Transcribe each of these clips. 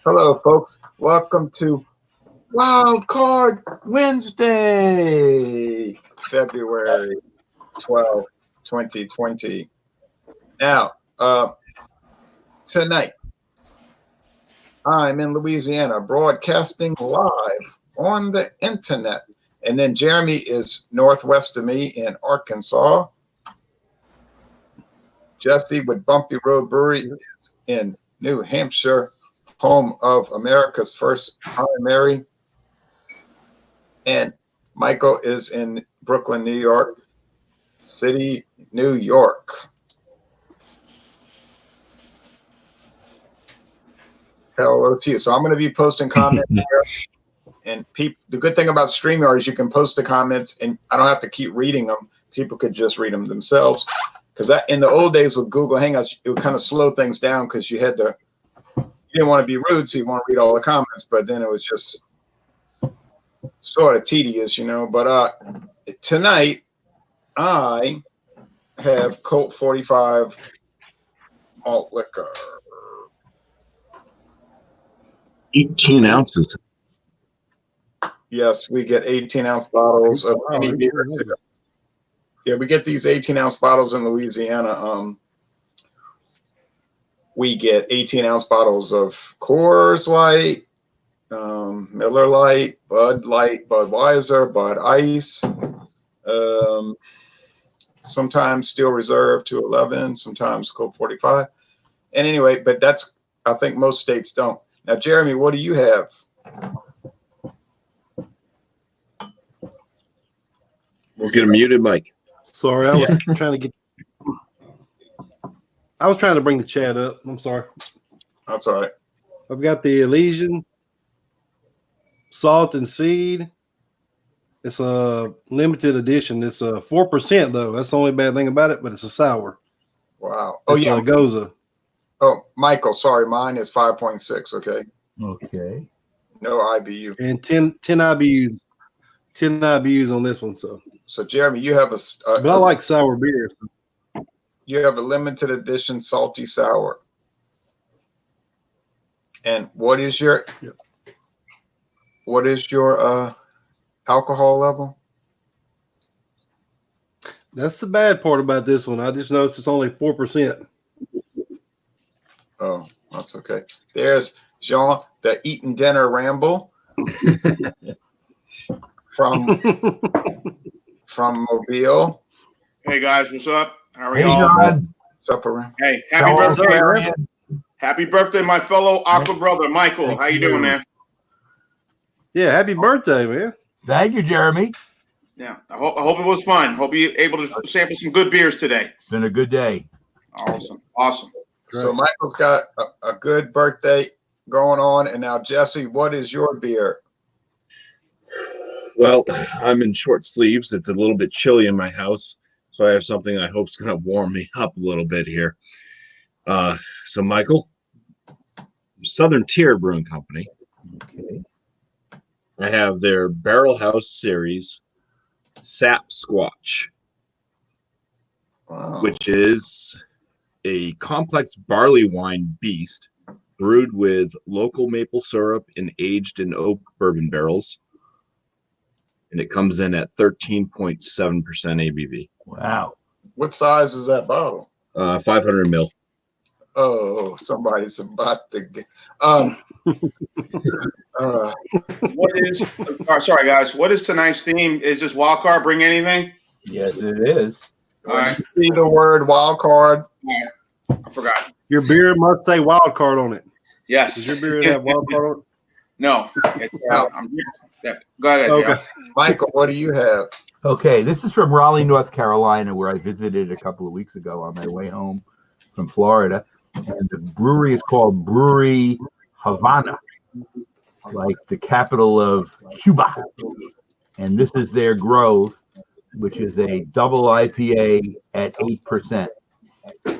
Hello, folks. Welcome to Wildcard Wednesday, February 12th, 2020. Now, tonight, I'm in Louisiana broadcasting live on the internet. And then Jeremy is northwest of me in Arkansas. Jesse with Bumpy Road Brewery is in New Hampshire, home of America's first primary. And Michael is in Brooklyn, New York City, New York. Hello to you. So I'm going to be posting comments here. And the good thing about StreamYard is you can post the comments and I don't have to keep reading them. People could just read them themselves. Because in the old days with Google Hangouts, it would kind of slow things down because you didn't want to be rude, so you want to read all the comments. But then it was just sort of tedious, But tonight, I have Colt 45 malt liquor. 18 ounces. Yes, we get 18-ounce bottles of any beer. Yeah, we get these 18-ounce bottles in Louisiana. We get 18-ounce bottles of Coors Light, Miller Lite, Bud Light, Budweiser, Bud Ice, sometimes Steel Reserve 211, sometimes Colt 45. And anyway, but I think most states don't. Now, Jeremy, what do you have? Let's get a muted mic. Sorry, I was trying to bring the chat up. I'm sorry. That's all right. I've got the Elysian Salt and Seed. It's a limited edition. It's a 4% though. That's the only bad thing about it, but it's a sour. Wow. It's a Goza. Oh, Michael, sorry, mine is 5.6. Okay. Okay. No IBU. And 10 IBUs. 10 IBUs on this one. So Jeremy, you have but I like sour beer. You have a limited edition salty sour. And what is your alcohol level? That's the bad part about this one. I just noticed it's only 4%. Oh, that's okay. There's Jean, the Eating Dinner Ramble from Mobile. Hey guys, what's up? How are Hey, y'all? John. What's up around? Hey, happy birthday! Happy birthday, my fellow Aqua brother, Michael. Thank How you doing, man? Yeah, happy birthday, man. Thank you, Jeremy. Yeah, I hope it was fun. Hope you're able to sample some good beers today. It's been a good day. Awesome. So Michael's got a good birthday going on. And now, Jesse, what is your beer? Well, I'm in short sleeves. It's a little bit chilly in my house, so I have something I hope is going to warm me up a little bit here. So, Michael, Southern Tier Brewing Company. Okay. I have their Barrel House Series Sap Squatch, Wow. which is a complex barley wine beast brewed with local maple syrup and aged in oak bourbon barrels. And it comes in at 13.7% ABV. Wow. What size is that bottle? 500 mil. Oh, somebody's about to get. What is? Sorry, guys. What is tonight's theme? Is this wild card? Bring anything? Yes, it is. All right. See the word wild card. I forgot. Your beer must say wild card on it. Yes. Does your beer have wild card on it? No. Go ahead. Okay. Joe. Michael, what do you have? Okay, this is from Raleigh, North Carolina, where I visited a couple of weeks ago on my way home from Florida. And the brewery is called Brewery Havana, like the capital of Cuba. And this is their Grove, which is a double IPA at 8%. And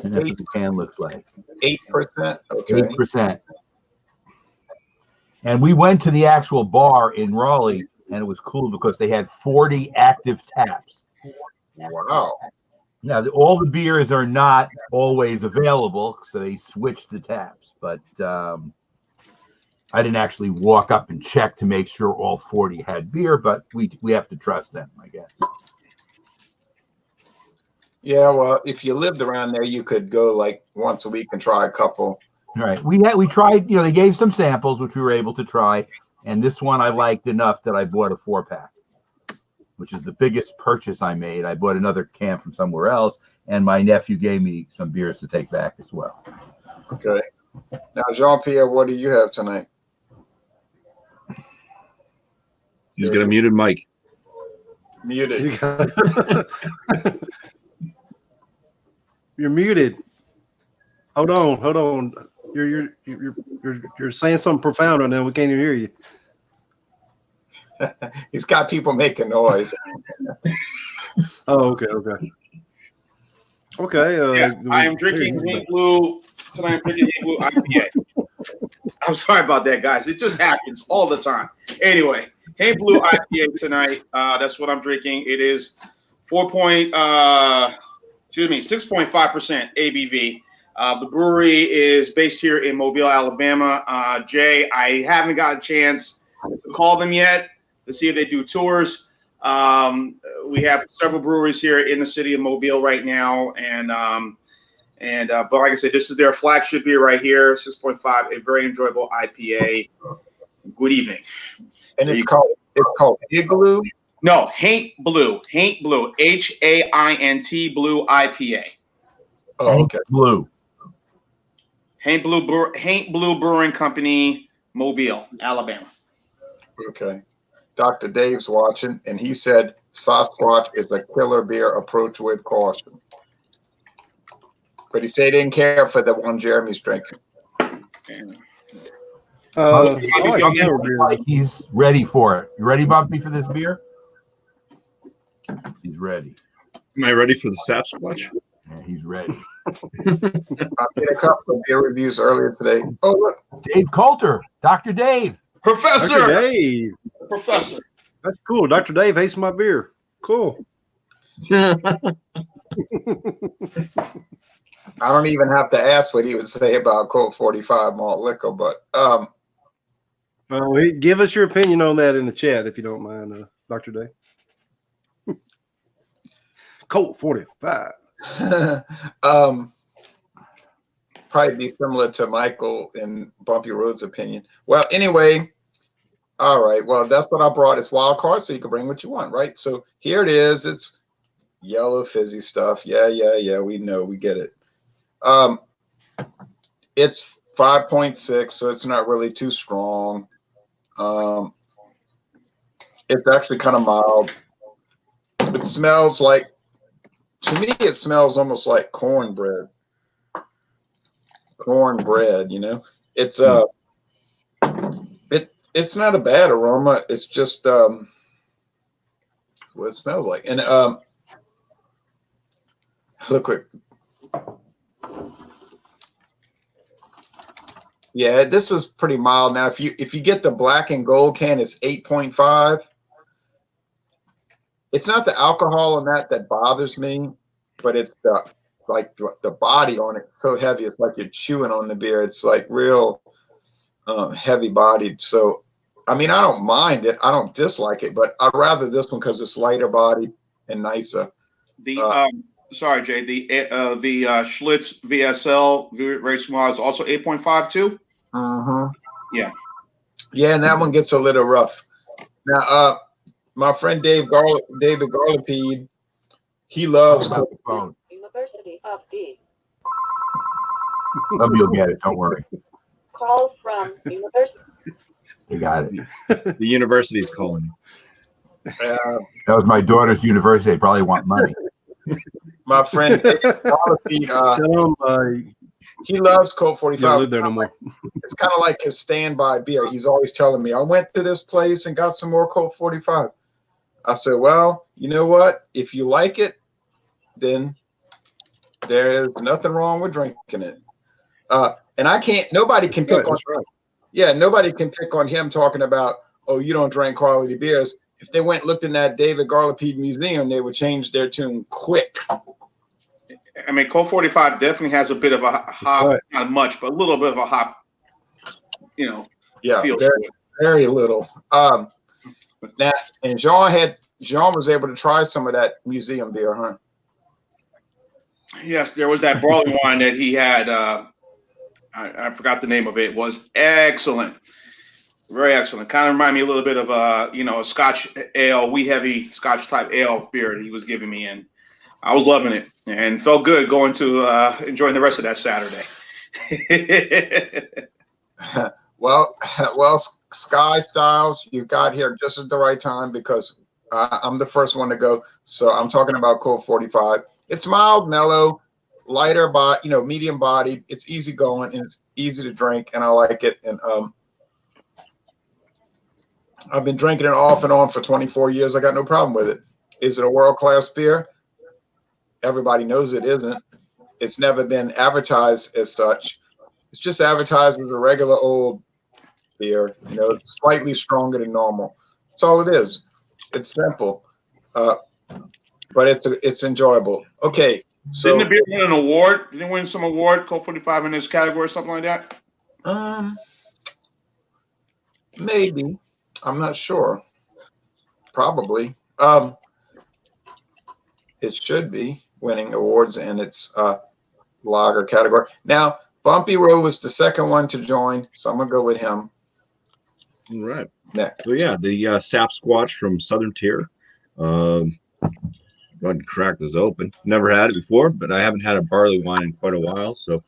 that's what the can looks like. 8%. Okay. 8%. And we went to the actual bar in Raleigh, and it was cool because they had 40 active taps. Wow. Now, all the beers are not always available, so they switched the taps. But I didn't actually walk up and check to make sure all 40 had beer, but we have to trust them, I guess. Yeah, well, if you lived around there, you could go like once a week and try a couple. All right. We tried, they gave some samples, which we were able to try. And this one I liked enough that I bought a 4-pack, which is the biggest purchase I made. I bought another can from somewhere else, and my nephew gave me some beers to take back as well. Okay. Now, Jean-Pierre, what do you have tonight? He's got a muted mic. Muted. You're muted. Hold on. You're saying something profound right now. We can't even hear you. He's got people making noise. Oh, okay. Yes, I am drinking Haint Blue tonight. I'm drinking Haint Blue IPA. I'm sorry about that, guys. It just happens all the time. Anyway, Haint Blue IPA tonight. That's what I'm drinking. It is 6.5% ABV. The brewery is based here in Mobile, Alabama. Jay, I haven't got a chance to call them yet to see if they do tours. We have several breweries here in the city of Mobile right now, but like I said, this is their flagship beer right here, 6.5, a very enjoyable IPA. Good evening. And it's called Igloo? No, Haint Blue, HAINT, Blue IPA. Oh, okay. Blue. Haint Blue Brewing Company, Mobile, Alabama. Okay. Dr. Dave's watching, and he said Sasquatch is a killer beer. Approach with caution. But he said he didn't care for the one Jeremy's drinking. Like he's ready for it. You ready, Bumpy, for this beer? He's ready. Am I ready for the Sasquatch? Yeah, he's ready. I did a couple of beer reviews earlier today. Oh, look. Dave Coulter, Dr. Dave. Professor. Dr. Dave. Professor. That's cool. Dr. Dave hates my beer. Cool. I don't even have to ask what he would say about Colt 45 malt liquor, but give us your opinion on that in the chat if you don't mind, Dr. Dave. Colt 45. Probably be similar to Michael and Bumpy Road's opinion. Well, anyway, all right. Well, that's what I brought. It's wild card, so you can bring what you want, right? So here it is. It's yellow fizzy stuff. Yeah. We know. We get it. It's 5.6, so it's not really too strong. It's actually kind of mild. It smells like, to me, it smells almost like cornbread. It's it's not a bad aroma. It's just what it smells like. And look quick. Yeah, this is pretty mild. Now, if you get the black and gold can, it's 8.5. It's not the alcohol in that bothers me, but it's the body on it so heavy. It's like you're chewing on the beer. It's like real heavy bodied. So, I mean, I don't mind it. I don't dislike it, but I'd rather this one because it's lighter bodied and nicer. Sorry, Jay. The Schlitz VSL, very small. It's also 8.5 too. Yeah, and that one gets a little rough. Now, my friend David Garlipede, he loves the phone. University of D. Somebody will get it. Don't worry. Call from university. You got it. The university's calling. that was my daughter's university. They probably want money. My friend Garlipede, he loves Colt 45. Don't live there no more. It's kind of like his standby beer. He's always telling me, I went to this place and got some more Colt 45. I said, well, you know what? If you like it, then there is nothing wrong with drinking it. And nobody can pick on. Right. Yeah, nobody can pick on him talking about, oh, you don't drink quality beers. If they went and looked in that David Garlipede museum, they would change their tune quick. I mean, Colt 45 definitely has a bit of a hop, Right. not much, but a little bit of a hop, Yeah, feel to very, it. very little. Now, and Jean was able to try some of that museum beer, huh? Yes, there was that barley wine that he had. I forgot the name of it. It was excellent. Very excellent. Kind of remind me a little bit of a Scotch ale, wee heavy Scotch type ale beer that he was giving me, and I was loving it and felt good going to enjoying the rest of that Saturday. Well, Sky Styles, you got here just at the right time because I'm the first one to go. So I'm talking about Colt 45. It's mild, mellow, lighter, medium bodied. It's easy going and it's easy to drink, and I like it. And I've been drinking it off and on for 24 years. I got no problem with it. Is it a world-class beer? Everybody knows it isn't. It's never been advertised as such. It's just advertised as a regular old beer. It's slightly stronger than normal. That's all it is. It's simple, but it's enjoyable. Okay, so Didn't the beer win an award? Didn't it win some award, Colt 45 in this category or something like that? maybe. I'm not sure. Probably. It should be winning awards in its lager category. Now, Bumpy Road was the second one to join, so I'm gonna go with him. All right. Next. So yeah, the Sap Squatch from Southern Tier. Go ahead and crack this open. Never had it before, but I haven't had a barley wine in quite a while. So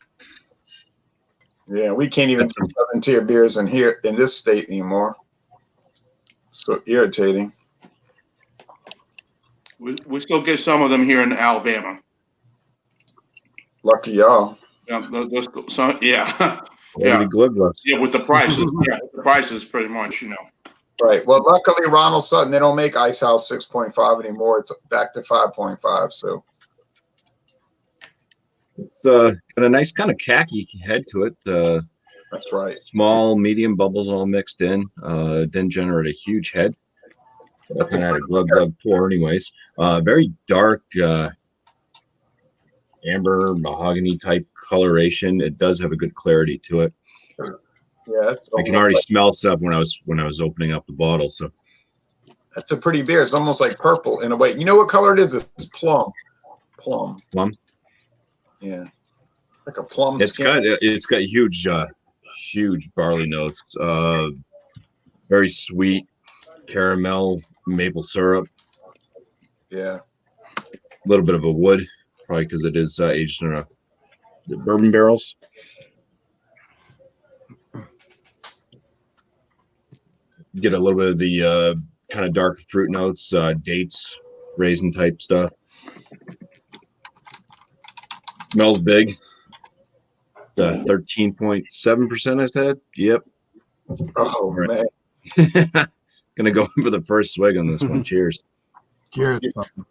Yeah, we can't even get Southern Tier beers in this state anymore. So irritating. We still get some of them here in Alabama. Lucky y'all. Yeah, yeah. yeah. Yeah, with the prices. Yeah, with the prices pretty much, Right. Well, luckily, Ronald Sutton, they don't make Ice House 6.5 anymore. It's back to 5.5. So it's got a nice kind of khaki head to it. that's right. Small, medium bubbles all mixed in. Didn't generate a huge head. That's kind of had a glug pour, anyways. Very dark, amber mahogany type coloration. It does have a good clarity to it. Yeah, I can already smell stuff when I was opening up the bottle. So that's a pretty beer. It's almost like purple in a way. You know what color it is? It's plum. Plum. Yeah, like a plum. It's got huge barley notes. Very sweet caramel, maple syrup. Yeah. A little bit of a wood, probably because it is aged in the bourbon barrels. Get a little bit of the kind of dark fruit notes, dates, raisin type stuff. Smells big. It's 13.7%, I said. Yep. Oh, right. Man. Gonna go in for the first swig on this one. Cheers. Cheers.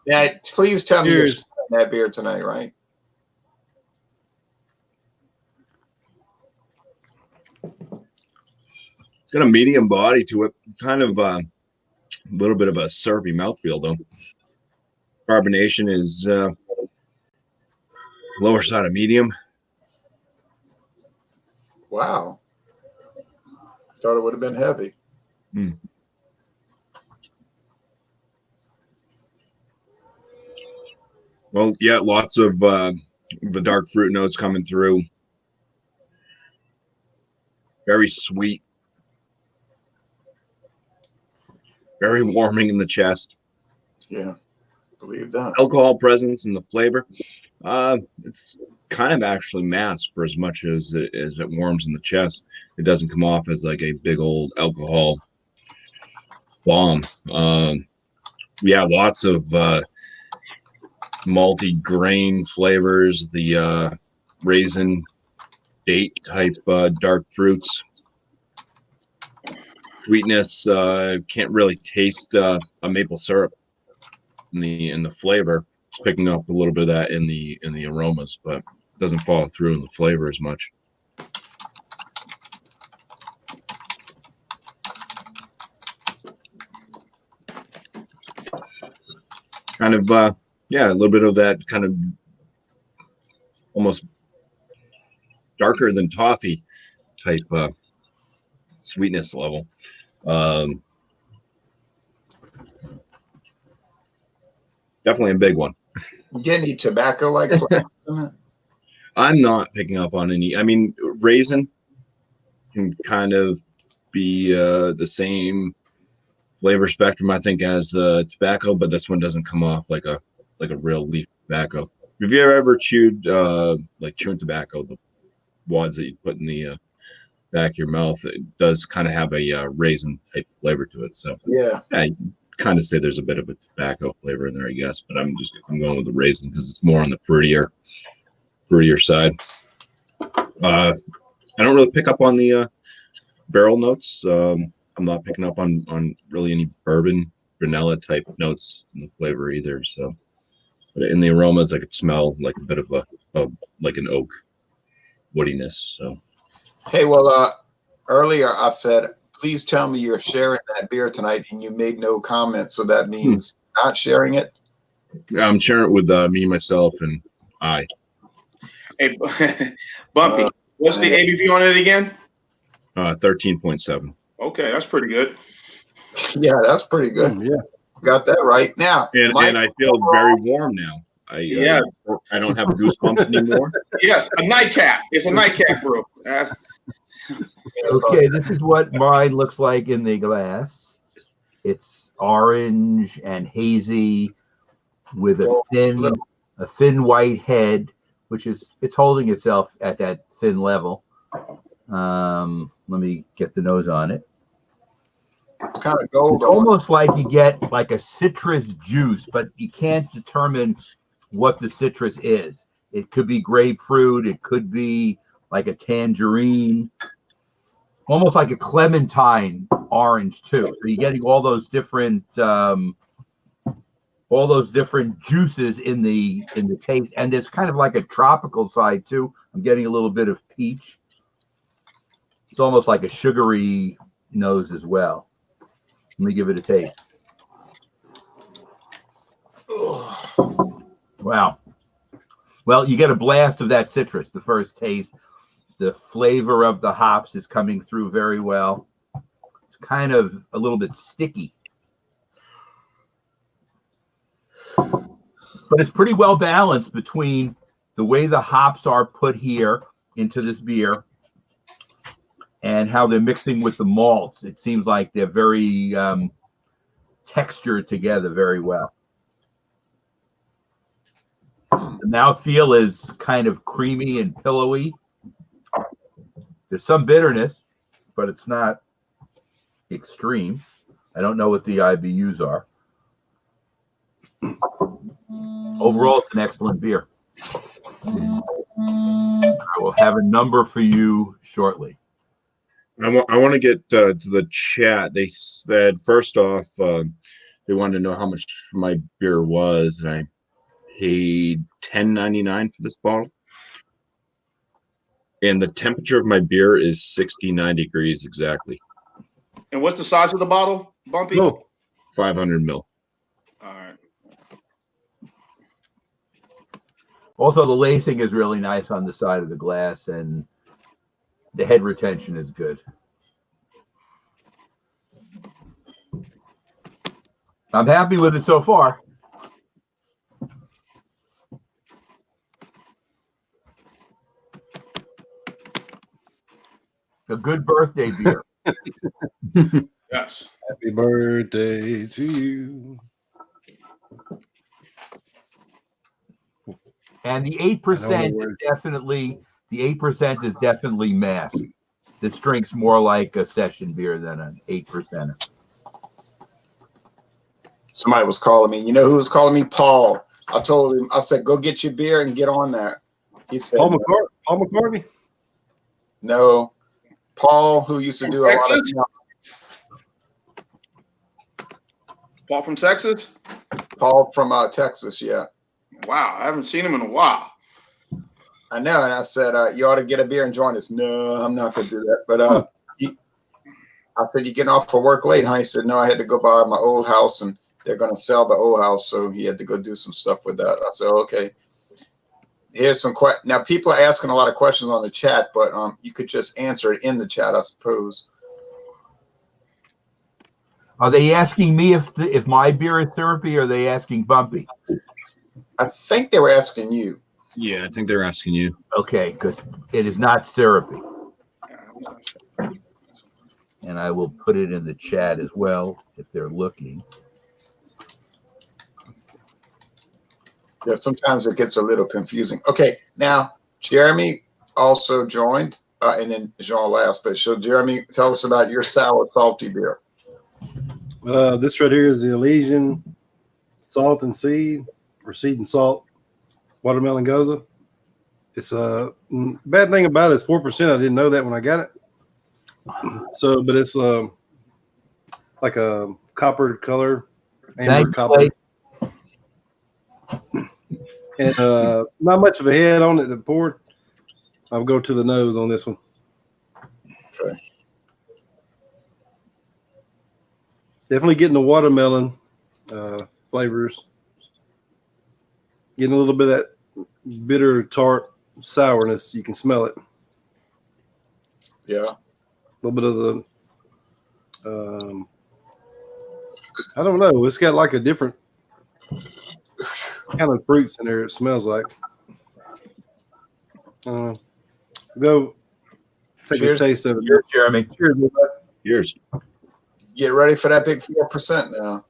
Yeah, please tell me you're Cheers. trying that beer tonight, right? It's got a medium body to it. Kind of a little bit of a syrupy mouthfeel, though. Carbonation is lower side of medium. Wow. Thought it would have been heavy. Well, yeah, lots of the dark fruit notes coming through. Very sweet. Very warming in the chest. Yeah, believe that. Alcohol presence in the flavor. It's kind of actually masked for as much as it warms in the chest. It doesn't come off as like a big old alcohol bomb. Yeah, lots of malty grain flavors, the raisin date type dark fruits. Sweetness, can't really taste a maple syrup in the flavor. It's picking up a little bit of that in the aromas, but doesn't follow through in the flavor as much. Kind of yeah, a little bit of that kind of almost darker than toffee type sweetness level. Definitely a big one. You get any tobacco-like flavors in it? I'm not picking up on any. I mean, raisin can kind of be the same flavor spectrum, I think, as tobacco, but this one doesn't come off like a real leaf tobacco. Have you ever chewed like chewing tobacco, the wads that you put in the back of your mouth? It does kind of have a raisin type flavor to it. So Yeah. I kind of say there's a bit of a tobacco flavor in there, I guess, but I'm going with the raisin because it's more on the fruitier side. I don't really pick up on the barrel notes. I'm not picking up on really any bourbon vanilla type notes in the flavor either. So, but in the aromas, I could smell like a bit of a like an oak woodiness. So, Hey, well, earlier I said, please tell me you're sharing that beer tonight, and you made no comment, so that means not sharing it. I'm sharing it with me, myself, and I. Hey, Bumpy, what's the ABV on it again? 13.7. Okay, that's pretty good. Yeah, that's pretty good. Yeah. Got that right. Now, And I feel very warm now. Yeah. I don't have goosebumps anymore. Yes, a nightcap. It's a nightcap brew. Okay, this is what mine looks like in the glass. It's orange and hazy with a thin white head, which is it's holding itself at that thin level. Let me get the nose on it. It's kind of gold. It's almost like you get like a citrus juice, but you can't determine what the citrus is. It could be grapefruit. It could be like a tangerine, almost like a clementine orange too. So you're getting all those different juices in the taste, and there's kind of like a tropical side too. I'm getting a little bit of peach. It's almost like a sugary nose as well. Let me give it a taste. Wow. Well, you get a blast of that citrus the first taste. The flavor of the hops is coming through very well. It's kind of a little bit sticky. But it's pretty well balanced between the way the hops are put here into this beer and how they're mixing with the malts. It seems like they're very textured together very well. The mouthfeel is kind of creamy and pillowy. There's some bitterness, but it's not extreme. I don't know what the IBUs are. Overall, it's an excellent beer. I will have a number for you shortly. I want to get to the chat. They said, first off, they wanted to know how much my beer was, and I paid $10.99 for this bottle. And the temperature of my beer is 69 degrees exactly. And what's the size of the bottle, Bumpy? No. 500 mil. All right. Also, the lacing is really nice on the side of the glass, and the head retention is good. I'm happy with it so far. A good birthday beer. Yes. Happy birthday to you. And the 8% is definitely masked. This drink's more like a session beer than an 8%. Somebody was calling me. You know who was calling me? Paul. I told him, I said, go get your beer and get on that. He said, Paul McCartney? no. Paul, who used to do a lot of Texas? Paul from Texas? Paul from Texas, yeah. Wow, I haven't seen him in a while. I know. And I said, you ought to get a beer and join us. No, I'm not going to do that. But I said, you getting off for work late, huh? He said, no, I had to go by my old house, and they're going to sell the old house. So he had to go do some stuff with that. I said, okay. here's some questions. Now, people are asking a lot of questions on the chat, but you could just answer it in the chat, I suppose. Are they asking me if my beer is syrupy, or are they asking Bumpy? I think they were asking you. Yeah, I think they're asking you. Okay, because it is not syrupy. And I will put it in the chat as well if they're looking. Yeah, sometimes it gets a little confusing. Okay, now Jeremy also joined, and then Jean last. But so Jeremy, tell us about your sour salty beer. This right here is the Elysian Salt and Seed, or Seed and Salt Watermelon Goza. It's a bad thing about it is 4%. I didn't know that when I got it. So, but it's like a copper color, amber copper, and not much of a head on it that poured. I'll go to the nose on this one. Okay. Definitely getting the watermelon flavors. Getting a little bit of that bitter, tart sourness. You can smell it. Yeah. A little bit of the, I don't know. It's got like a different kind of fruits in there. It smells like. Go take Cheers. a taste of it. Cheers, Jeremy. Cheers. Yours. Get ready for that big 4% now.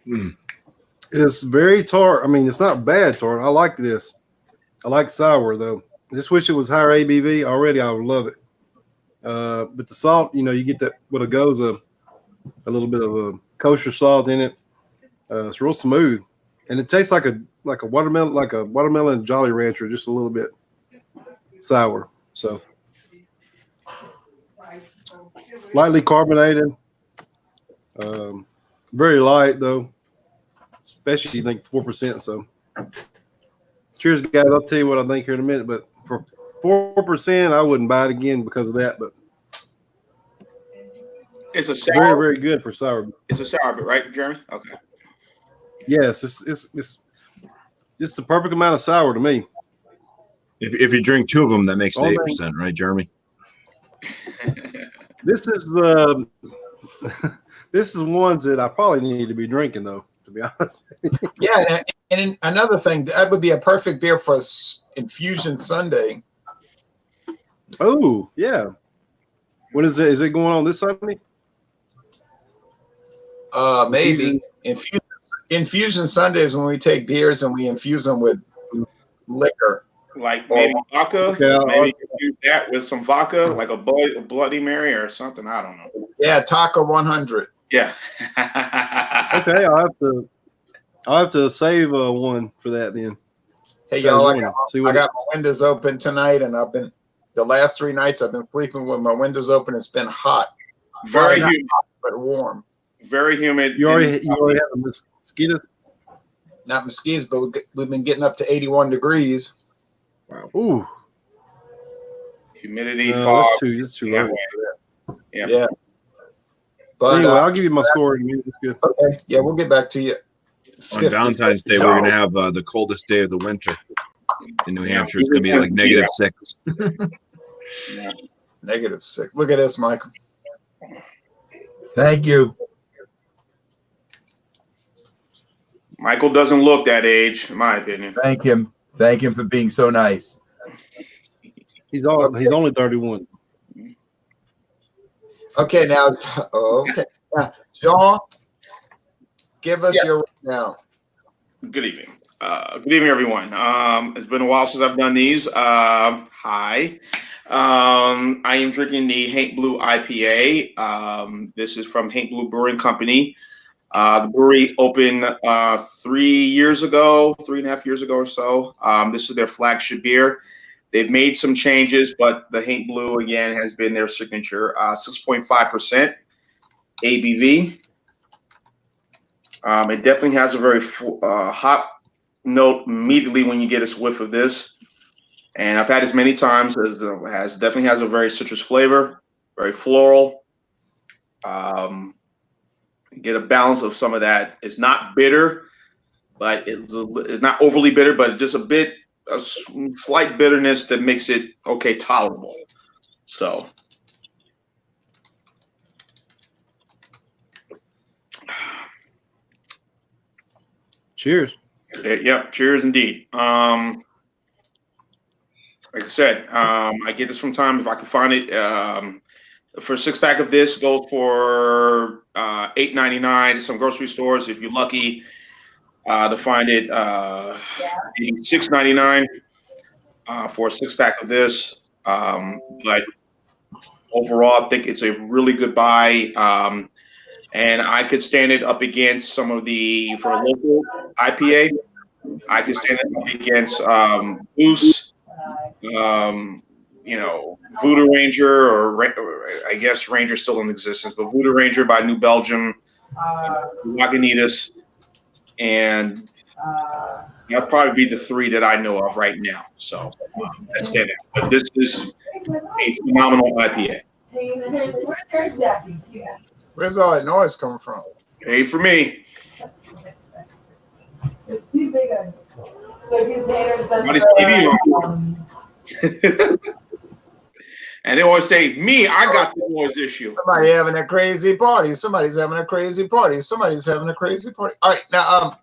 It is very tart. I mean, it's not bad tart. I like this. I like sour though. I just wish it was higher ABV. Already, I would love it. But the salt, you get that what it goes a little bit of a kosher salt in it. It's real smooth, and it tastes like a watermelon Jolly Rancher, just a little bit sour. So lightly carbonated, very light though, especially you think 4%. So cheers, guys. I'll tell you what I think here in a minute, but for 4%, I wouldn't buy it again because of that. But It's a sour. very, very good for sour. It's a sour bit, right, Jeremy? Okay. Yes, it's just the perfect amount of sour to me. If you drink two of them, that makes it Oh, 8%, right, Jeremy? This is this is ones that I probably need to be drinking though, to be honest. Yeah, and another thing, that would be a perfect beer for Infusion Sunday. Oh yeah, when is it? Is it going on this Sunday? Maybe Infusion Sunday is when we take beers and we infuse them with liquor. Like maybe vodka. Yeah, Maybe you can do that with some vodka, like a Bloody Mary or something. I don't know. Yeah, Taco 100. Yeah. Okay, I'll have to save one for that then. Hey y'all, I See got my windows open tonight, and the last 3 nights I've been sleeping with my windows open. It's been hot, Very not humid. hot, but warm. Very humid. You already have the mosquitoes. Not mosquitoes, but we've been getting up to 81 degrees. Wow. Ooh, Humidity, fog. that's too Yeah. low. Yeah. But Anyway, I'll give you my score in a minute. It's good. okay, yeah, we'll get back to you. On 50. Valentine's Day, we're going to have the coldest day of the winter in New Hampshire. It's going to be like -6. Yeah. -6. Look at this, Michael. Thank you. Michael doesn't look that age, in my opinion. Thank him. Thank him for being so nice. He's only 31. Okay, now, Jean, give us your rundown. Good evening. Good evening, everyone. It's been a while since I've done these. Hi. I am drinking the Haint Blue IPA. This is from Haint Blue Brewing Company. The brewery opened 3 years ago, 3.5 years ago or so. This is their flagship beer. They've made some changes, but the Haint Blue, again, has been their signature. 6.5% ABV. It definitely has a very hot note immediately when you get a whiff of this. And I've had this many times. Definitely has a very citrus flavor, very floral. Get a balance of some of that. It's not bitter, but it's not overly bitter, but just a bit a slight bitterness that makes it okay, tolerable. So. Cheers. Yeah, cheers indeed. Like I said, I get this from time if I can find it. For a 6-pack of this goes for $8.99 at some grocery stores. If you're lucky to find it, $6.99 for a 6-pack of this. But overall, I think it's a really good buy. And I could stand it up against some of the, for a local IPA, I could stand it up against Goose, Voodoo Ranger, or I guess Ranger's still in existence, but Voodoo Ranger by New Belgium, Lagunitas, and that'd probably be the 3 that I know of right now. So that's stand out. But this is a phenomenal IPA. Where's all that noise coming from? Hey, for me. Somebody's TV on. And they always say, me, I got the noise issue. Somebody having a crazy party. Somebody's having a crazy party. Somebody's having a crazy party. All right, now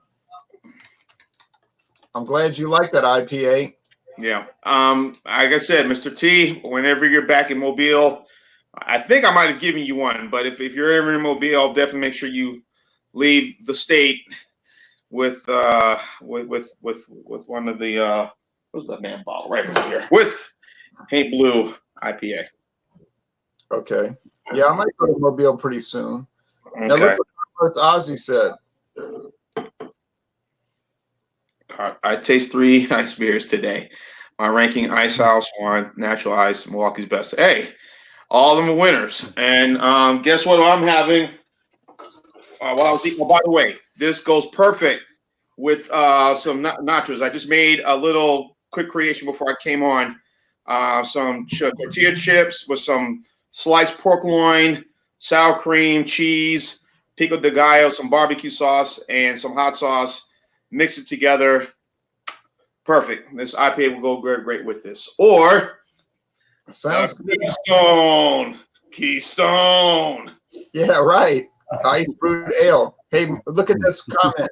I'm glad you like that IPA. Yeah. Like I said, Mr. T, whenever you're back in Mobile, I think I might have given you one, but if you're ever in Mobile, I'll definitely make sure you leave the state with one of the what's that damn bottle right over here with Paint Blue IPA. Okay. Yeah, I might go to Mobile pretty soon. Okay. Now look what Ozzy said. I taste 3 ice beers today. My ranking: Ice House, Wine, Natural Ice, Milwaukee's Best. Hey, all of them are winners. And guess what I'm having while I was eating? Oh, by the way, this goes perfect with some nachos. I just made a little quick creation before I came on. Some tortilla chips with some sliced pork loin, sour cream, cheese, pico de gallo, some barbecue sauce, and some hot sauce. Mix it together. Perfect. This IPA will go great with this. Or Sounds good. Keystone. Yeah, right. Ice brewed ale. Hey, look at this comment.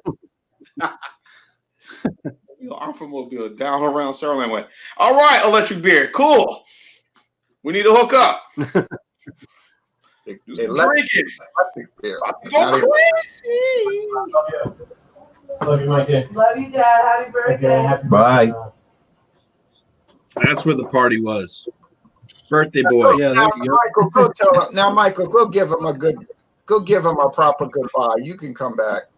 I'm from Mobile, down around Sutherland way. All right, electric beer. Cool. We need to hook up. Drinking. Beer. Go crazy. Love you, Mikey. Love you, Dad. Happy birthday. Bye. That's where the party was. Birthday boy. Yeah, Now, there you go. Michael, go tell him. Now, Michael, go give him a proper goodbye. You can come back.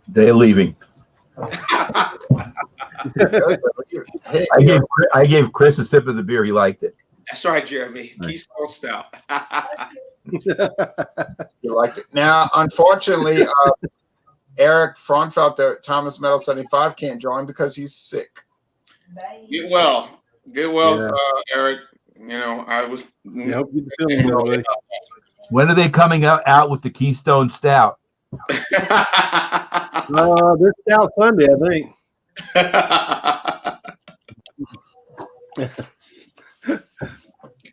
They're leaving. Hey, I gave Chris a sip of the beer. He liked it. That's right, Jeremy. Keystone Stout. you liked it. Now, unfortunately, Eric Fraunfelter, Thomas Metal 75 can't join because he's sick. Get well. Yeah. Eric. I was. Yeah, hope you get the feeling better, buddy. When are they coming out with the Keystone Stout? This Stout Sunday, I think.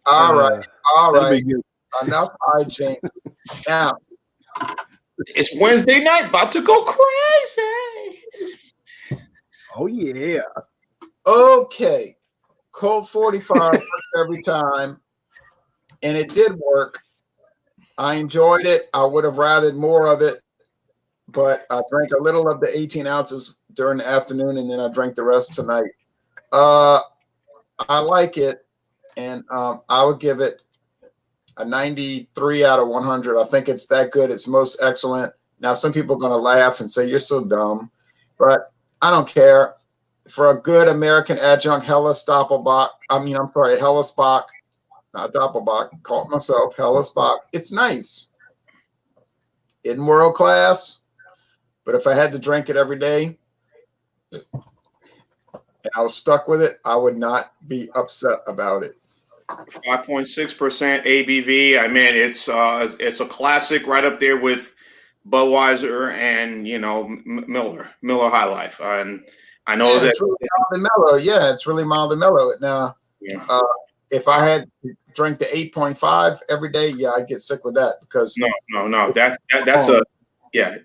All right. That'll be good. Enough hijinks. Now, It's Wednesday night, about to go crazy. Oh yeah. okay. Cold 45 works every time, and it did work. I enjoyed it. I would have rathered more of it, but I drank a little of the 18 ounces during the afternoon, and then I drank the rest tonight. I like it, and I would give it a 93 out of 100. I think it's that good. It's most excellent. Now, some people are going to laugh and say, you're so dumb, but I don't care. For a good American adjunct, Helles Doppelbock, not Doppelbock, caught myself, Helles Bock. It's nice. In world class, but if I had to drink it every day and I was stuck with it, I would not be upset about it. 5.6% ABV. I mean, it's a classic, right up there with Budweiser and Miller High Life. And I know Yeah, that. it's really mild and mellow. Yeah, it's really mild and mellow. Now, Yeah. if I had drank the 8.5 every day, yeah, I'd get sick with that because No. That's a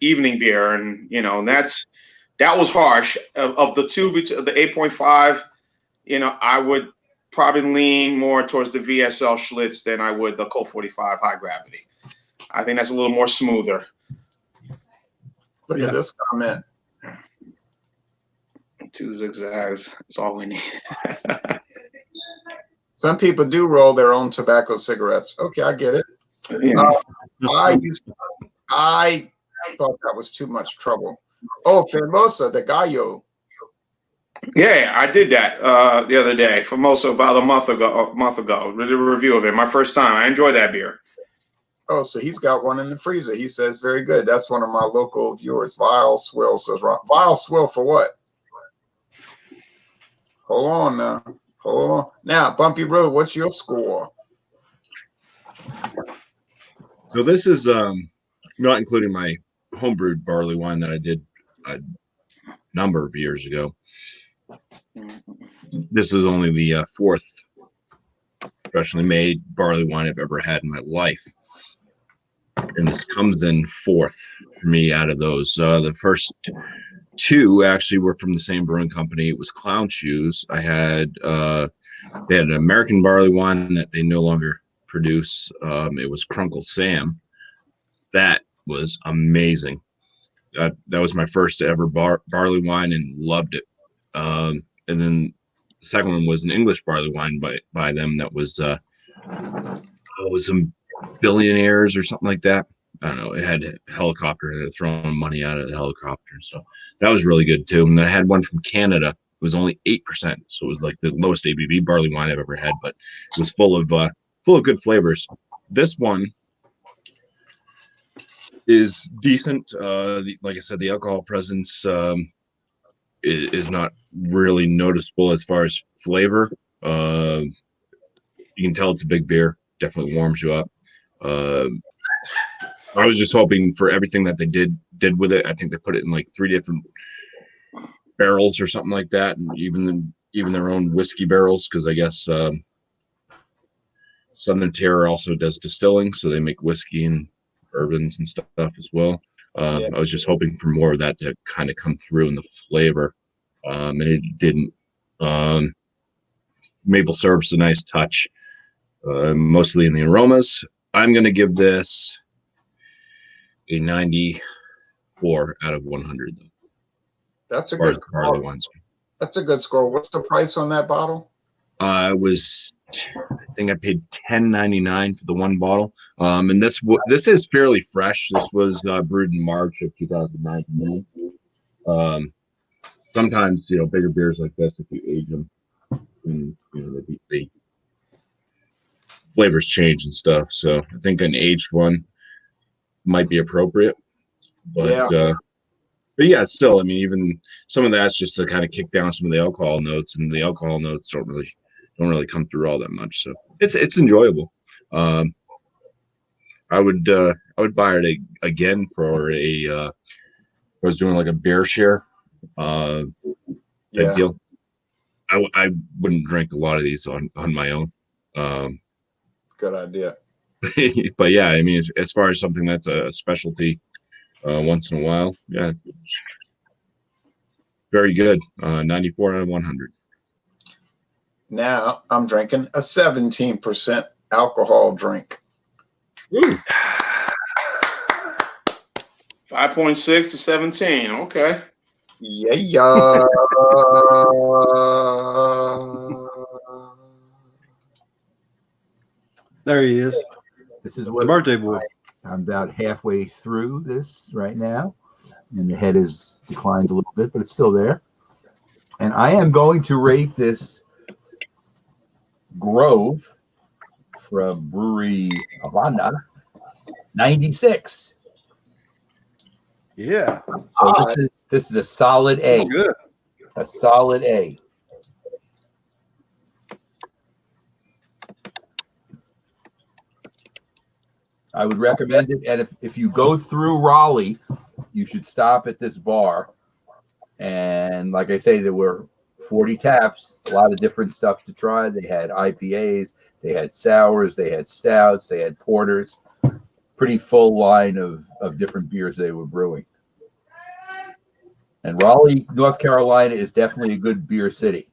evening beer, and that was harsh. Of the two, the 8.5, I would probably lean more towards the VSL Schlitz than I would the Colt 45 High Gravity. I think that's a little more smoother. look at this comment. 2 zigzags. That's all we need. Some people do roll their own tobacco cigarettes. Okay, I get it. Yeah. I thought that was too much trouble. Oh, Famosa, the Gallo. Yeah, I did that the other day for about a month ago. Did a review of it. My first time. I enjoyed that beer. Oh, so he's got one in the freezer. He says very good. That's one of my local viewers. Vile Swill says, Vile Swill for what? Hold on now. Hold on. Now, Bumpy Road, what's your score? So this is not including my homebrewed barley wine that I did a number of years ago. This is only the fourth professionally made barley wine I've ever had in my life. And this comes in fourth for me out of those. The first two actually were from the same brewing company. It was Clown Shoes. They had an American barley wine that they no longer produce. It was Crunkle Sam. That was amazing. That was my first ever barley wine and loved it. And then the second one was an English barley wine by them that was some billionaires or something like that. I don't know. It had a helicopter and throwing money out of the helicopter and stuff. That was really good too. And then I had one from Canada. It was only 8%, so it was like the lowest ABV barley wine I've ever had, but it was full of good flavors. This one is decent. Like I said, the alcohol presence is not really noticeable as far as flavor. You can tell it's a big beer. Definitely warms you up. I was just hoping for everything that they did with it. I think they put it in like 3 different barrels or something like that, and even their own whiskey barrels, because I guess Southern Tier also does distilling, so they make whiskey and bourbons and stuff as well. I was just hoping for more of that to kind of come through in the flavor, and it didn't. Maple syrup's a nice touch, mostly in the aromas. I'm going to give this a 94 out of 100. That's a good barley score. wines. That's a good score. What's the price on that bottle? I think I paid $10.99 for the one bottle. And this is fairly fresh. This was brewed in March of 2019. Sometimes bigger beers like this, if you age them, and they flavors change and stuff. So I think an aged one might be appropriate, but yeah, still, I mean, even some of that's just to kind of kick down some of the alcohol notes, and the alcohol notes don't really come through all that much. So it's enjoyable. I would buy it again for I was doing like a beer share type deal. I wouldn't drink a lot of these on my own. Good idea. But yeah, I mean, as far as something that's a specialty once in a while, yeah, very good. 94 out of 100. Now I'm drinking a 17% alcohol drink. Ooh. 5.6 to 17. Okay. Yeah. There he is. This is The what birthday boy. I'm about halfway through this right now, and the head has declined a little bit, but it's still there. And I am going to rate this Grove from Brewery Havana 96. Yeah. So this is a solid A. Good. A solid A. I would recommend it. And if you go through Raleigh, you should stop at this bar and And like I say, there were 40 taps, a lot of different stuff to try. They had IPAs, they had sours, they had stouts, they had porters. Pretty full line of different beers they were brewing. And Raleigh, North Carolina is definitely a good beer city.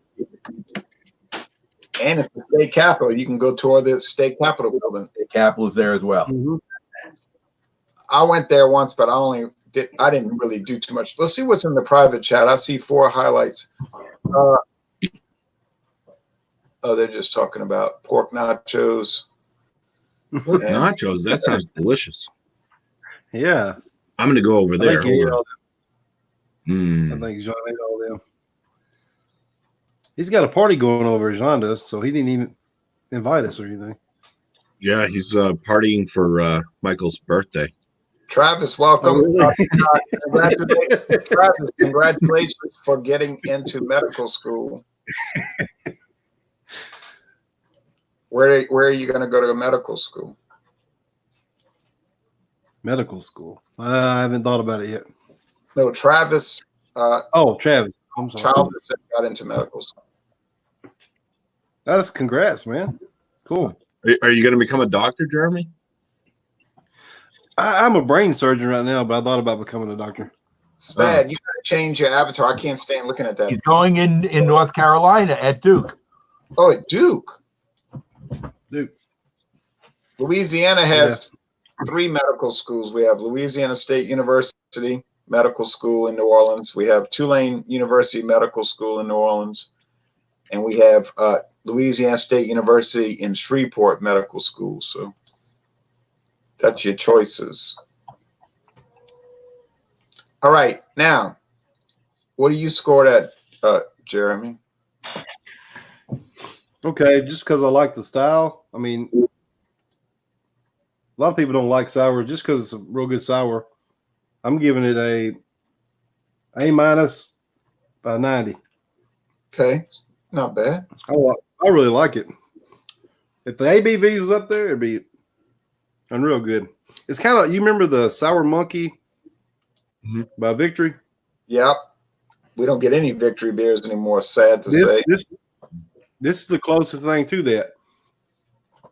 And it's the state capital. You can go tour the state capitol building. The capital is there as well. Mm-hmm. I went there once, but I didn't really do too much. Let's see what's in the private chat. I see 4 highlights. Oh, they're just talking about pork nachos. Pork nachos. That sounds delicious. Yeah. I'm gonna go over there. I think Mm. Jean ate all them. He's got a party going over, Jean does, so he didn't even invite us or anything. Yeah, he's partying for Michael's birthday. Travis, welcome. Oh, really? Travis, congratulations for getting into medical school. Where are you going to go to medical school? Medical school. I haven't thought about it yet. No, Travis. Travis. I'm sorry. Travis got into medical school. That's congrats, man. Cool. Are you going to become a doctor, Jeremy? I'm a brain surgeon right now, but I thought about becoming a doctor. Spad, you got to change your avatar. I can't stand looking at that. He's going in North Carolina at Duke. Oh, at Duke. Duke. Louisiana has 3 medical schools. We have Louisiana State University Medical School in New Orleans. We have Tulane University Medical School in New Orleans. And we have Louisiana State University in Shreveport Medical School. So that's your choices. All right. Now, what do you score that, Jeremy? Okay, just because I like the style. I mean, a lot of people don't like sour just because it's a real good sour. I'm giving it A- by 90. Okay. Not bad. I really like it. If the ABV was up there, it'd be unreal good. It's kind of, you remember the Sour Monkey by Victory? Yep. We don't get any Victory beers anymore, sad to say. This is the closest thing to that.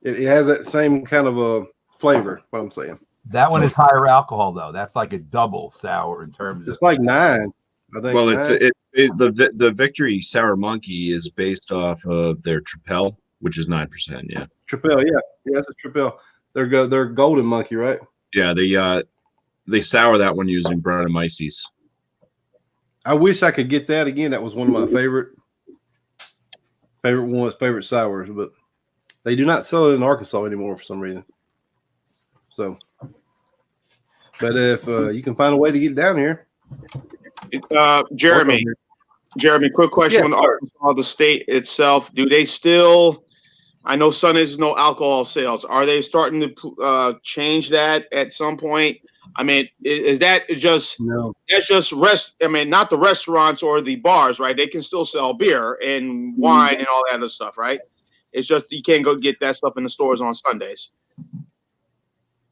It has that same kind of a flavor, what I'm saying. That one is higher alcohol, though. That's like a double sour in terms of. It's like 9, I think. Well, 9. the Victory Sour Monkey is based off of their Tripel, which is 9%. Yeah. Tripel, yeah, it's a Tripel. They're Golden Monkey, right? Yeah, they sour that one using Brettanomyces. I wish I could get that again. That was one of my favorite sours, but they do not sell it in Arkansas anymore for some reason. So, but if you can find a way to get it down here, Jeremy, quick question on Arkansas, the state itself. Do they still? I know Sundays no alcohol sales. Are they starting to change that at some point? I mean, is that just no? That's just I mean, not the restaurants or the bars, right? They can still sell beer and wine and all that other stuff, right? It's just you can't go get that stuff in the stores on Sundays.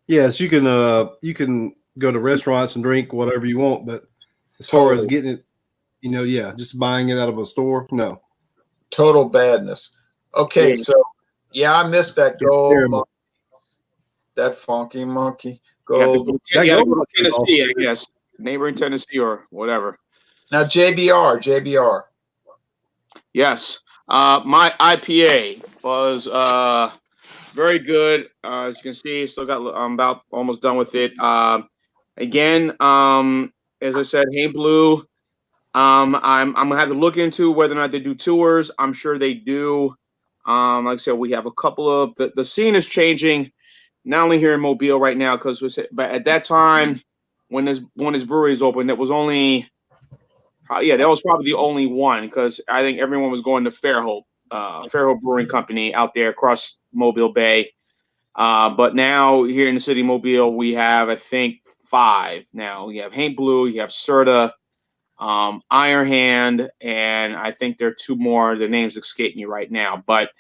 Yes, you can go to restaurants and drink whatever you want, but as far as getting it, just buying it out of a store, no. Total badness. Okay, so I missed that gold monkey, that funky monkey gold. You gotta go to Tennessee, I guess, neighboring Tennessee or whatever. Now JBR. Yes, my IPA was very good. As you can see, still got. I'm about almost done with it. Again, as I said, Hey Blue. I'm gonna have to look into whether or not they do tours. I'm sure they do. Like I said, we have a couple of the scene is changing, not only here in Mobile right now, but at that time when this brewery is open, it was only that was probably the only one, because I think everyone was going to Fairhope Brewing Company out there across Mobile Bay. But now here in the city of Mobile, we have, I think, 5 now. You have Haint Blue, you have Serta, Iron Hand, and I think there are 2 more. The names escaping you right now. But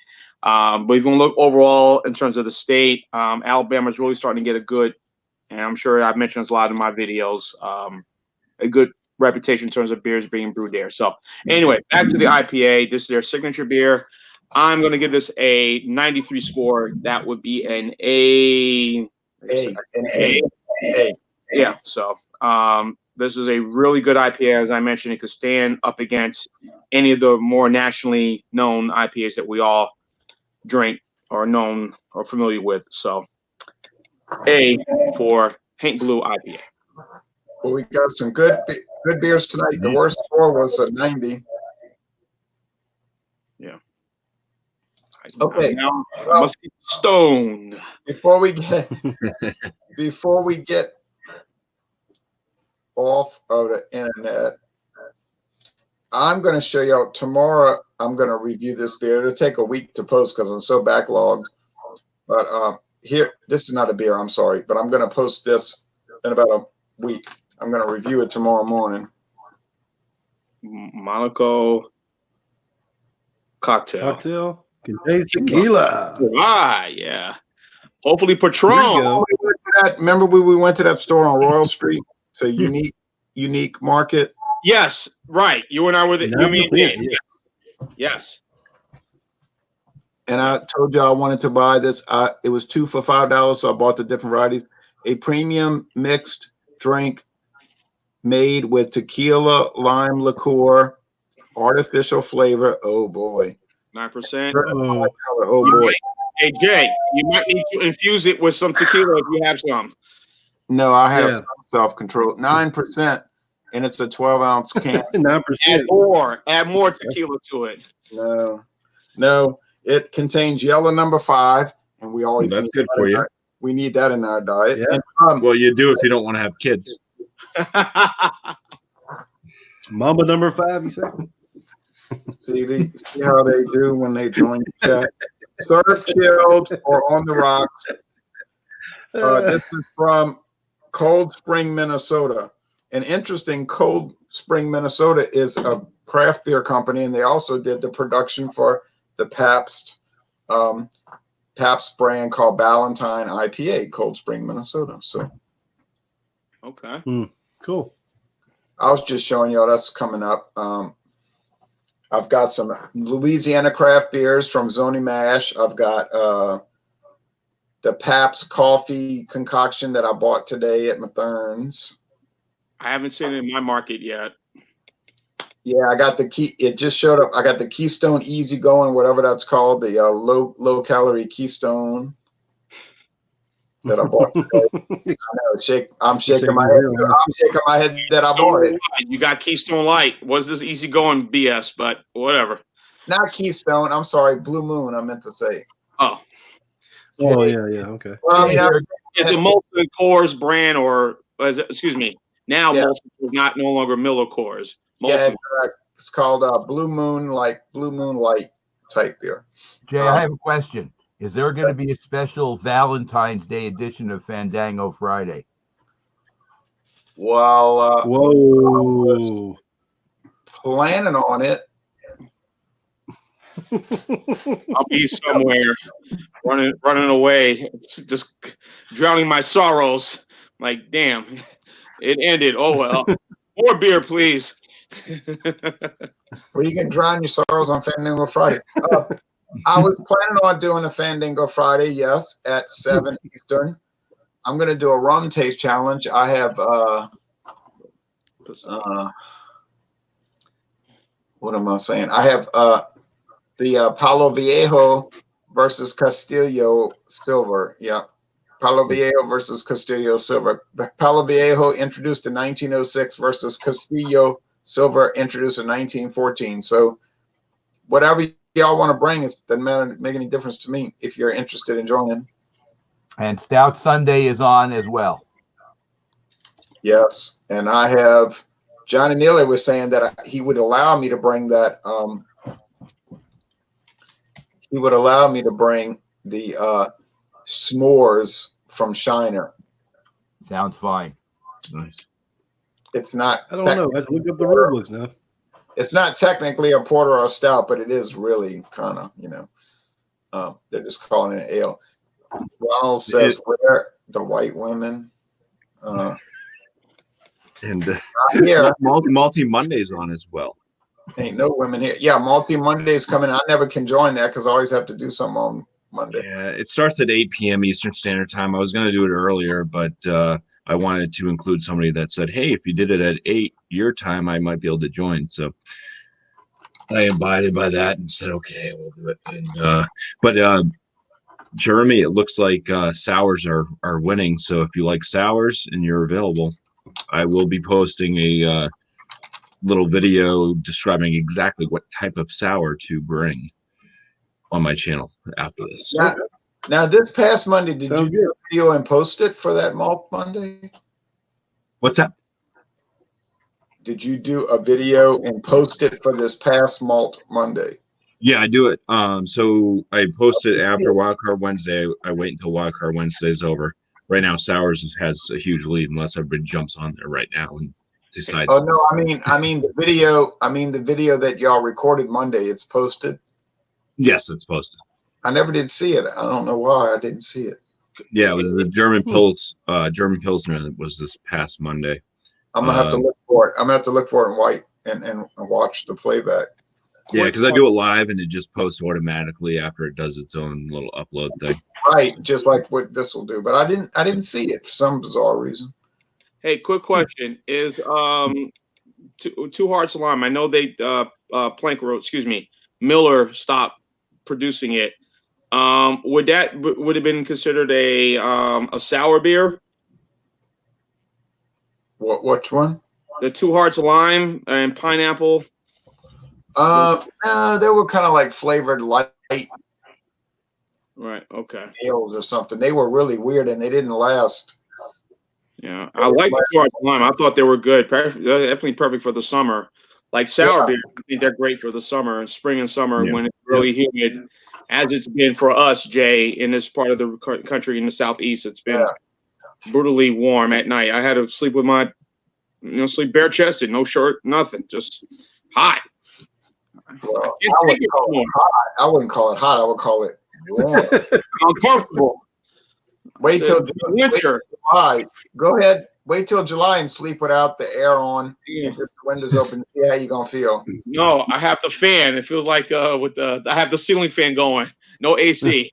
if you want to look overall in terms of the state, Alabama's really starting to get a good, and I'm sure I've mentioned this a lot in my videos, a good reputation in terms of beers being brewed there. So anyway, back to the IPA. This is their signature beer. I'm going to give this a 93 score. That would be an A. A. Yeah. So this is a really good IPA. As I mentioned, it could stand up against any of the more nationally known IPAs that we all drink or known or familiar with. So A for Paint Blue IPA. Well, we got some good beers tonight. The worst score was a 90. Yeah. Okay. Now I must get stoned. Before we get off of the internet, I'm going to show you out tomorrow. I'm going to review this beer. It'll take a week to post because I'm so backlogged. But here, this is not a beer. I'm sorry, but I'm going to post this in about a week. I'm going to review it tomorrow morning. Monaco cocktail. Contains tequila. Ah, yeah. Hopefully Patron. Remember we went to that store on Royal Street? It's a unique market. Yes, right. You and I were you mean Dave. Yes. And I told you I wanted to buy this. It was 2 for $5, so I bought the different varieties. A premium mixed drink made with tequila, lime liqueur, artificial flavor. Oh boy. 9%. Oh boy. Hey Jay, you might need to infuse it with some tequila if you have some. No, I have some self-control. 9%, and it's a 12-ounce can. 9%. Add more tequila to it. No. It contains yellow number 5, and we always that's good for you. We need that in our diet. Yeah. And, Well, you do if you don't want to have kids. Mamba number 5, you say? see how they do when they join the chat. Serve chilled or on the rocks. This is from Cold Spring, Minnesota. An interesting, Cold Spring, Minnesota is a craft beer company, and they also did the production for the Pabst brand called Ballantine IPA, Cold Spring, Minnesota. So, okay, cool. I was just showing y'all that's coming up. I've got some Louisiana craft beers from Zony Mash. I've got the Pabst coffee concoction that I bought today at Mathern's. I haven't seen it in my market yet. Yeah, I got the key. It just showed up. I got the Keystone Easy Going, whatever that's called, the low calorie Keystone that I bought today. I'm shaking my head. I'm shaking my head that I bought it. You got Keystone Light. Was this easy going BS? But whatever. Not Keystone. I'm sorry, Blue Moon. I meant to say. Oh. Oh yeah. Okay. Well, I mean, it's a Molson Coors brand, or excuse me. Now Molson is no longer Miller Coors. Yeah, correct. It's called Blue Moon, like Blue Moonlight type beer. Jay, I have a question. Is there going to be a special Valentine's Day edition of Fandango Friday? Well, whoa, planning on it. I'll be somewhere running away, just drowning my sorrows. Like, damn, it ended. Oh well. More beer, please. Well, you can drown your sorrows on Fandango Friday. I was planning on doing a Fandango Friday, yes, at 7 Eastern. I'm going to do a rum taste challenge. I have, what am I saying? I have the Palo Viejo versus Castillo Silver. Yeah. Palo Viejo versus Castillo Silver. Palo Viejo introduced in 1906 versus Castillo Silver introduced in 1914. So whatever y'all want to bring, it doesn't make any difference to me if you're interested in joining. And Stout Sunday is on as well. Yes, and I have Johnny Neely was saying that he would allow me to bring that. He would allow me to bring the s'mores from Shiner. Sounds fine. Nice. It's not. I don't know. I have to look up the rule books now. It's not technically a porter or a stout, but it is really kind of, they're just calling it an ale. Ronald says, where the white women? And Yeah, multi Mondays on as well. ain't no women here. Yeah, multi Monday's coming. I never can join that because I always have to do something on Monday. Yeah, it starts at 8 p.m. Eastern Standard Time. I was going to do it earlier, but I wanted to include somebody that said, hey, if you did it at 8 your time, I might be able to join. So I abided by that and said, okay, we'll do it. And, but Jeremy, it looks like sours are winning. So if you like sours and you're available, I will be posting a little video describing exactly what type of sour to bring on my channel after this. Now this past Monday, did Sounds you do a video and post it for that Malt Monday? What's that? Did you do a video and post it for this past Malt Monday? Yeah, I do it. So I post it after Wildcard Wednesday. I wait until Wildcard Wednesday is over. Right now, Sours has a huge lead unless everybody jumps on there right now and decides. Oh no, I mean the video. I mean the video that y'all recorded Monday. It's posted. Yes, it's posted. I never did see it. I don't know why I didn't see it. Yeah, it was the German Pilsner that was this past Monday. I'm gonna have to look for it. I'm gonna have to look for it in white and watch the playback. Yeah, because I do it live and it just posts automatically after it does its own little upload thing. Right, just like what this will do. But I didn't see it for some bizarre reason. Hey, quick question: Is Two Hearts Lime? I know they Plank Road. Excuse me, Miller stopped producing it. Would have been considered a sour beer? Which one? The Two Hearts Lime and pineapple. No, they were kind of like flavored light Right. Okay. ales or something. They were really weird and they didn't last. Yeah, I like the Two Hearts Lime. I thought they were good. Definitely perfect for the summer. Like sour beer, I think they're great for the summer, spring and summer when it's really humid, as it's been for us, Jay, in this part of the country in the southeast. It's been brutally warm at night. I had to sleep with my, sleep bare chested, no shirt, nothing, just hot. Well, I wouldn't call it hot. I would call it warm. Uncomfortable. Wait till winter. July. Go ahead. Wait till July and sleep without the air on and just the windows open and see how you're gonna feel. No, I have the fan. It feels like I have the ceiling fan going. No AC.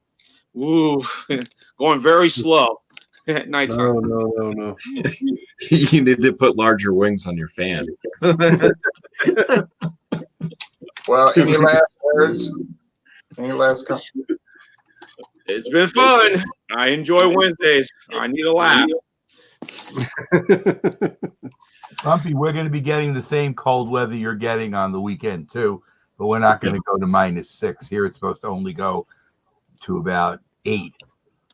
Ooh, going very slow at nighttime. No. You need to put larger wings on your fan. Well, any last words? Any last comments? It's been fun. I enjoy Wednesdays. I need a laugh. Bumpy, we're going to be getting the same cold weather you're getting on the weekend too, but we're not going to go to -6 here. It's supposed to only go to about 8.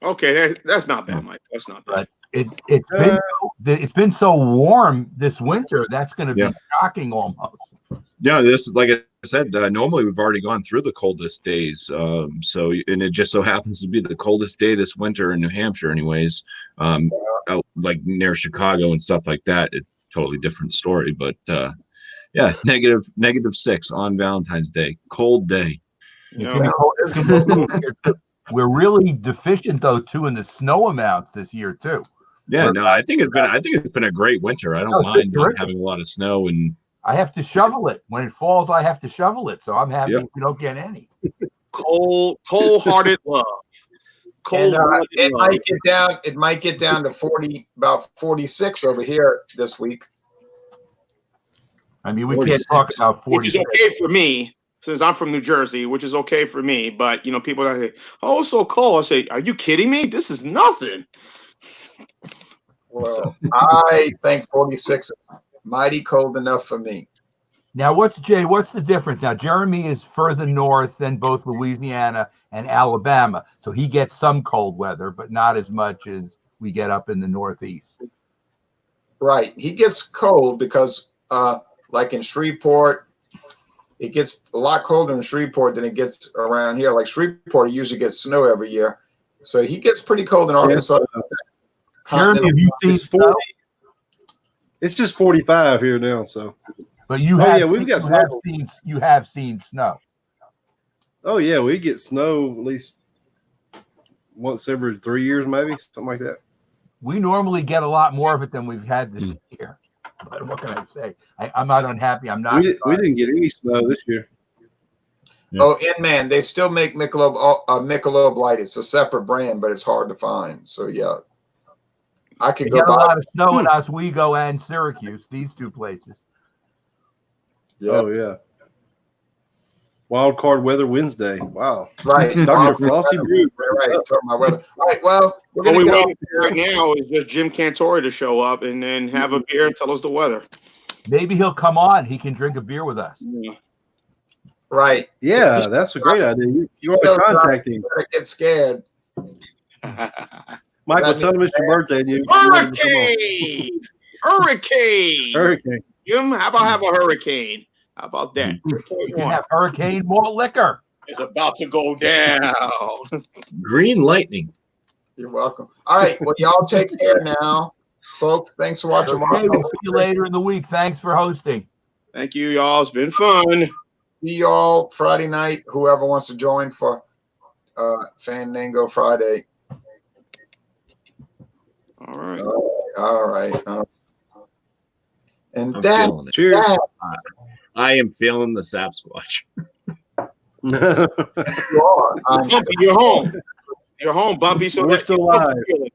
Okay, that's not bad, Mike. That's not bad. But it's been so warm this winter. That's going to be shocking almost. Yeah, this, like I said, normally we've already gone through the coldest days. And it just so happens to be the coldest day this winter in New Hampshire, anyways. Out like near Chicago and stuff like that. It's totally different story, but -6 on Valentine's Day, cold day. We're really deficient though too in the snow amounts this year too. Yeah, no, I think it's been a great winter. I don't mind not having a lot of snow, and I have to shovel it when it falls. I have to shovel it, so I'm happy if we don't get any. Cold-hearted love. It might get down to 40, about 46 over here this week. I mean, we can't talk about 40. Which is okay for me, since I'm from New Jersey, which is okay for me. But people are like, "Oh, it's so cold." I say, "Are you kidding me? This is nothing." Well, I think 46 is mighty cold enough for me. Now, what's the difference? Now, Jeremy is further north than both Louisiana and Alabama, so he gets some cold weather, but not as much as we get up in the Northeast. Right. He gets cold because, like in Shreveport, it gets a lot colder in Shreveport than it gets around here. Like Shreveport usually gets snow every year, so he gets pretty cold in Arkansas. Jeremy, have you seen snow? It's just 45 here now, so. But you have seen snow. Oh yeah, we get snow at least once every 3 years, maybe something like that. We normally get a lot more of it than we've had this year. But what can I say? I'm not unhappy. I'm not. We didn't get any snow this year. Yeah. Oh, and man, they still make Michelob Light. It's a separate brand, but it's hard to find. So yeah, I could We go get a buy. lot of snow in Oswego and Syracuse. These two places. Yeah, Oh yeah. Wildcard Weather Wednesday. Wow. right. Dr. Flossie Brew. Right. Talking about weather. All right. Well, we're What gonna we get waiting off. for right now is just Jim Cantori to show up and then have a beer and tell us the weather. Maybe he'll come on. He can drink a beer with us. Yeah. Right. Yeah, that's a great idea. You want to contact him. Better get scared. Michael, tell him it's your birthday. And you want him to come on. Hurricane! Hurricane. Jim, how about have a hurricane? How about that? You can have hurricane malt liquor. It's about to go down. Green lightning. You're welcome. All right. Well, y'all take care now, folks. Thanks for watching. Okay, we'll see you later in the week. Thanks for hosting. Thank you, y'all. It's been fun. See y'all Friday night. Whoever wants to join for Fandango Friday. All right. All right. And I'm that, feeling it. Cheers. I am feeling the Sapsquatch. you are. Bumpy, you're home. You're home, Bumpy. So We're that's still live. man.